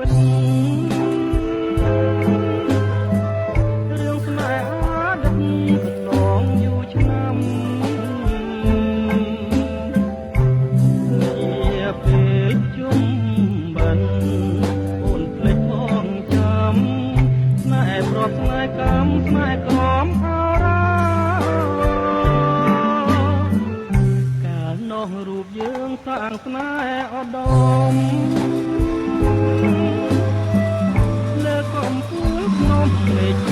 ពិតរឿងស្នេហាដឹកកន្លងយូរឆ្នាំជាពេលជុំបិណ្ឌអូនភ្លេចផងចាំស្នេហ៍ប្រត់ស្នេហ៍កម្មស្នេហ៍ក្រមអរ៉ាកាលនោះរូបយើងសាងស្នេហ៍ឧត្តមលើកំពូលភ្នំភ្លេច